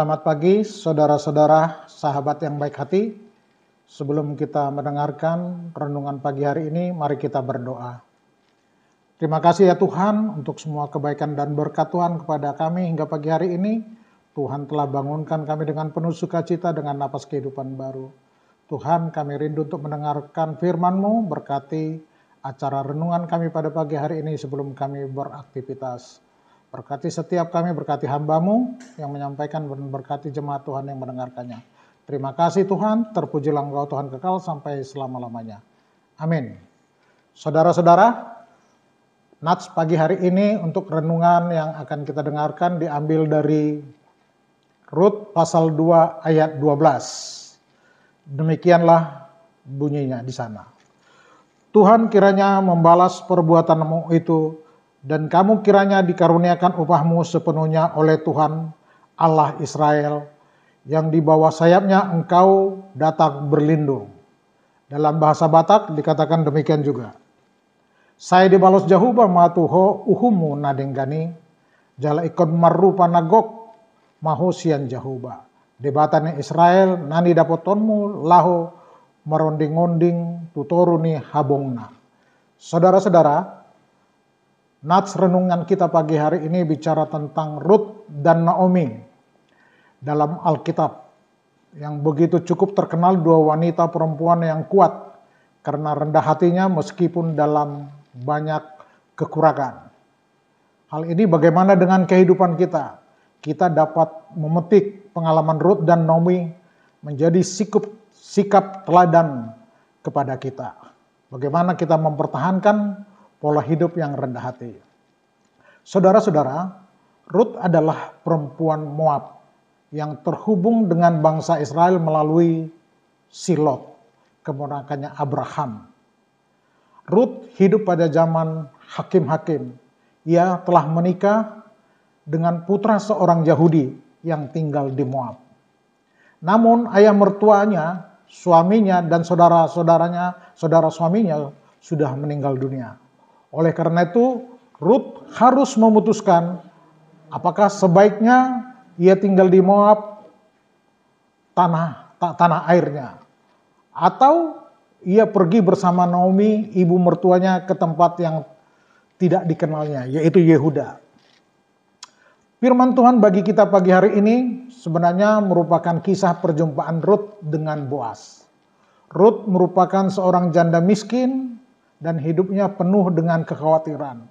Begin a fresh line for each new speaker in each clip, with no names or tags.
Selamat pagi saudara-saudara, sahabat yang baik hati. Sebelum kita mendengarkan renungan pagi hari ini, mari kita berdoa. Terima kasih ya Tuhan untuk semua kebaikan dan berkat Tuhan kepada kami hingga pagi hari ini. Tuhan telah bangunkan kami dengan penuh sukacita dengan napas kehidupan baru. Tuhan, kami rindu untuk mendengarkan firman-Mu, berkati acara renungan kami pada pagi hari ini sebelum kami beraktivitas. Berkati setiap kami, berkati hamba-Mu yang menyampaikan dan berkati jemaat Tuhan yang mendengarkannya. Terima kasih Tuhan, terpujilah Engkau Tuhan kekal sampai selama-lamanya. Amin. Saudara-saudara, Nats pagi hari ini untuk renungan yang akan kita dengarkan diambil dari Rut pasal 2 ayat 12. Demikianlah bunyinya di sana. Tuhan kiranya membalas perbuatanmu itu, dan kamu kiranya dikaruniakan upahmu sepenuhnya oleh Tuhan Allah Israel, yang di bawah sayapnya engkau datang berlindung. Dalam bahasa Batak dikatakan demikian juga. Saya dibalos jahuba matuho uhumu nadenggani, jala ikon marupa nagok mahosian jahuba. Debatane Israel nani dapotonmu laho meronding-onding tutoruni habongna. Saudara-saudara, Nats renungan kita pagi hari ini bicara tentang Rut dan Naomi dalam Alkitab, yang begitu cukup terkenal dua wanita perempuan yang kuat karena rendah hatinya meskipun dalam banyak kekurangan. Hal ini bagaimana dengan kehidupan kita? Kita dapat memetik pengalaman Rut dan Naomi menjadi sikap teladan kepada kita. Bagaimana kita mempertahankan pola hidup yang rendah hati. Saudara-saudara, Rut adalah perempuan Moab yang terhubung dengan bangsa Israel melalui Silot, keponakannya Abraham. Rut hidup pada zaman hakim-hakim. Ia telah menikah dengan putra seorang Yahudi yang tinggal di Moab. Namun ayah mertuanya, suaminya dan saudara suaminya sudah meninggal dunia. Oleh karena itu, Rut harus memutuskan apakah sebaiknya ia tinggal di Moab, tanah airnya, atau ia pergi bersama Naomi, ibu mertuanya, ke tempat yang tidak dikenalnya, yaitu Yehuda. Firman Tuhan bagi kita pagi hari ini sebenarnya merupakan kisah perjumpaan Rut dengan Boas. Rut merupakan seorang janda miskin dan hidupnya penuh dengan kekhawatiran.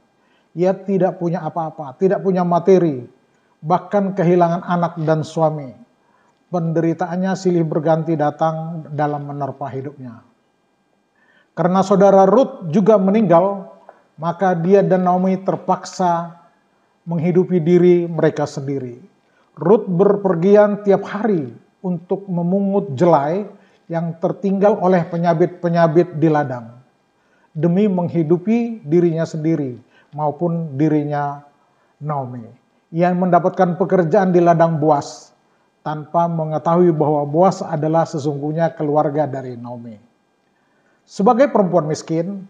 Ia tidak punya apa-apa, tidak punya materi, bahkan kehilangan anak dan suami. Penderitaannya silih berganti datang dalam menerpa hidupnya. Karena saudara Rut juga meninggal, maka dia dan Naomi terpaksa menghidupi diri mereka sendiri. Rut berpergian tiap hari untuk memungut jelai yang tertinggal oleh penyabit-penyabit di ladang, demi menghidupi dirinya sendiri maupun dirinya Naomi. Ia mendapatkan pekerjaan di ladang Boas tanpa mengetahui bahwa Boas adalah sesungguhnya keluarga dari Naomi. Sebagai perempuan miskin,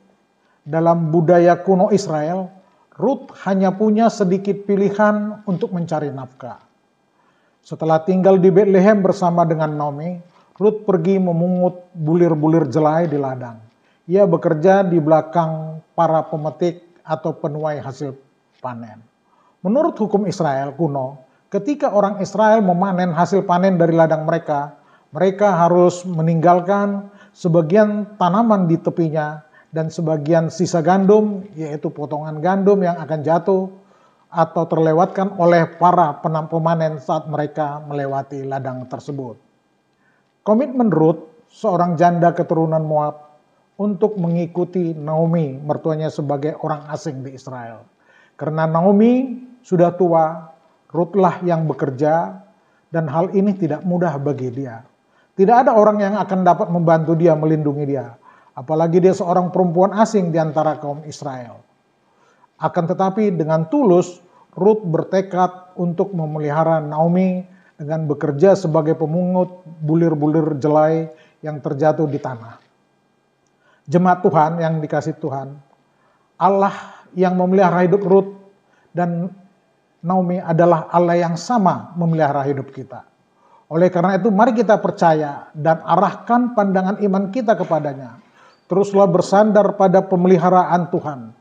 dalam budaya kuno Israel, Rut hanya punya sedikit pilihan untuk mencari nafkah. Setelah tinggal di Bethlehem bersama dengan Naomi, Rut pergi memungut bulir-bulir jelai di ladang. Ia bekerja di belakang para pemetik atau penuai hasil panen. Menurut hukum Israel kuno, ketika orang Israel memanen hasil panen dari ladang mereka, mereka harus meninggalkan sebagian tanaman di tepinya dan sebagian sisa gandum, yaitu potongan gandum yang akan jatuh atau terlewatkan oleh para pemanen saat mereka melewati ladang tersebut. Komitmen Rut, seorang janda keturunan Moab, untuk mengikuti Naomi, mertuanya, sebagai orang asing di Israel. Karena Naomi sudah tua, Rutlah yang bekerja, dan hal ini tidak mudah bagi dia. Tidak ada orang yang akan dapat membantu dia, melindungi dia. Apalagi dia seorang perempuan asing di antara kaum Israel. Akan tetapi dengan tulus, Rut bertekad untuk memelihara Naomi dengan bekerja sebagai pemungut bulir-bulir jelai yang terjatuh di tanah. Jemaat Tuhan yang dikasih Tuhan, Allah yang memelihara hidup Rut dan Naomi adalah Allah yang sama memelihara hidup kita. Oleh karena itu mari kita percaya dan arahkan pandangan iman kita kepadanya. Teruslah bersandar pada pemeliharaan Tuhan.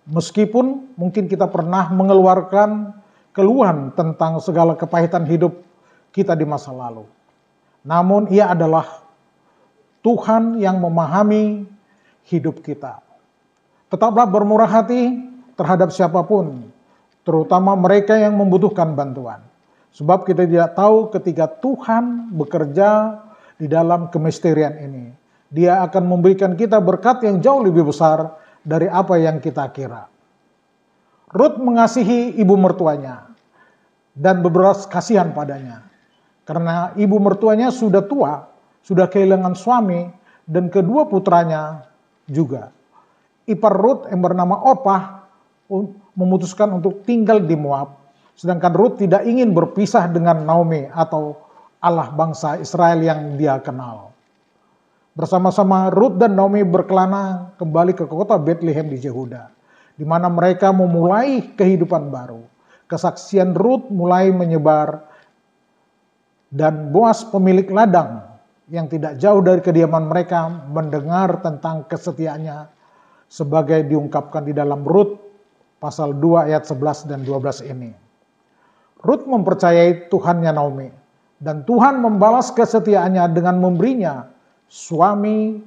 Meskipun mungkin kita pernah mengeluarkan keluhan tentang segala kepahitan hidup kita di masa lalu. Namun Ia adalah Tuhan yang memahami hidup kita. Tetaplah bermurah hati terhadap siapapun, terutama mereka yang membutuhkan bantuan. Sebab kita tidak tahu ketika Tuhan bekerja di dalam kemisterian ini, Dia akan memberikan kita berkat yang jauh lebih besar dari apa yang kita kira. Rut mengasihi ibu mertuanya dan berbelas kasihan padanya. Karena ibu mertuanya sudah tua, sudah kehilangan suami, dan kedua putranya juga. Ipar Rut yang bernama Orpah memutuskan untuk tinggal di Moab. Sedangkan Rut tidak ingin berpisah dengan Naomi atau Allah bangsa Israel yang dia kenal. Bersama-sama Rut dan Naomi berkelana kembali ke kota Bethlehem di Yehuda, di mana mereka memulai kehidupan baru. Kesaksian Rut mulai menyebar dan Boas pemilik ladang yang tidak jauh dari kediaman mereka mendengar tentang kesetiaannya sebagai diungkapkan di dalam Rut pasal 2 ayat 11 dan 12 ini. Rut mempercayai Tuhannya Naomi, dan Tuhan membalas kesetiaannya dengan memberinya suami,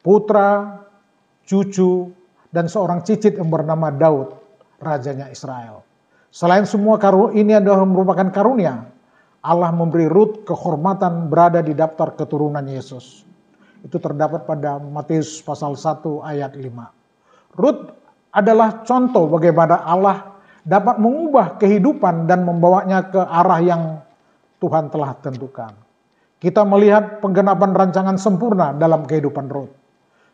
putra, cucu, dan seorang cicit yang bernama Daud, rajanya Israel. Selain semua ini adalah merupakan karunia, Allah memberi Rut kehormatan berada di daftar keturunan Yesus. Itu terdapat pada Matius pasal 1 ayat 5. Rut adalah contoh bagaimana Allah dapat mengubah kehidupan dan membawanya ke arah yang Tuhan telah tentukan. Kita melihat penggenapan rancangan sempurna dalam kehidupan Rut.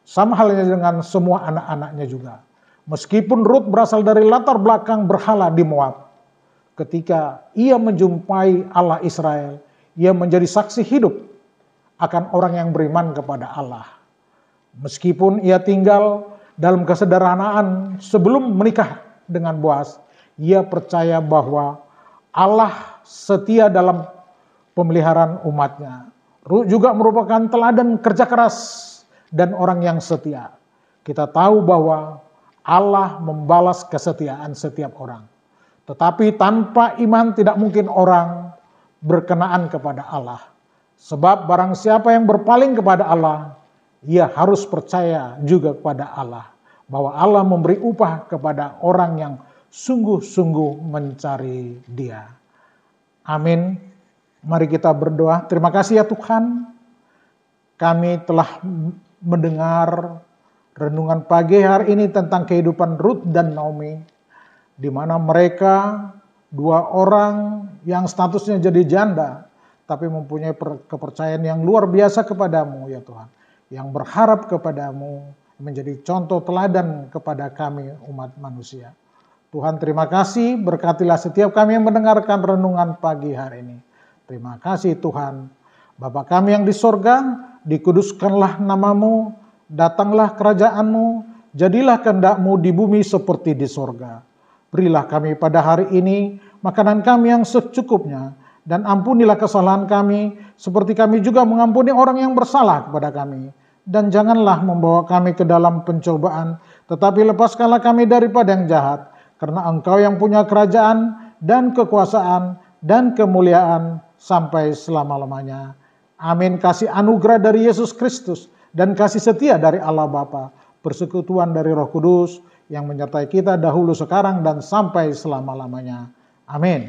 Sama halnya dengan semua anak-anaknya juga. Meskipun Rut berasal dari latar belakang berhala di Moab, ketika ia menjumpai Allah Israel, ia menjadi saksi hidup akan orang yang beriman kepada Allah. Meskipun ia tinggal dalam kesederhanaan sebelum menikah dengan Boas, ia percaya bahwa Allah setia dalam pemeliharaan umatnya. Rut juga merupakan teladan kerja keras dan orang yang setia. Kita tahu bahwa Allah membalas kesetiaan setiap orang. Tetapi tanpa iman tidak mungkin orang berkenaan kepada Allah. Sebab barang siapa yang berpaling kepada Allah, ia harus percaya juga kepada Allah. Bahwa Allah memberi upah kepada orang yang sungguh-sungguh mencari Dia. Amin. Mari kita berdoa. Terima kasih ya Tuhan. Kami telah mendengar renungan pagi hari ini tentang kehidupan Rut dan Naomi, di mana mereka dua orang yang statusnya jadi janda, tapi mempunyai kepercayaan yang luar biasa kepadamu ya Tuhan, yang berharap kepadamu, menjadi contoh teladan kepada kami umat manusia. Tuhan terima kasih, berkatilah setiap kami yang mendengarkan renungan pagi hari ini. Terima kasih Tuhan. Bapa kami yang di sorga, dikuduskanlah namamu, datanglah kerajaanmu, jadilah kehendak-Mu di bumi seperti di sorga. Berilah kami pada hari ini makanan kami yang secukupnya, dan ampunilah kesalahan kami, seperti kami juga mengampuni orang yang bersalah kepada kami. Dan janganlah membawa kami ke dalam pencobaan, tetapi lepaskanlah kami daripada yang jahat, karena Engkau yang punya kerajaan dan kekuasaan dan kemuliaan sampai selama-lamanya. Amin. Kasih anugerah dari Yesus Kristus dan kasih setia dari Allah Bapa, persekutuan dari Roh Kudus yang menyertai kita dahulu, sekarang, dan sampai selama-lamanya. Amin.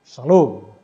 Shalom.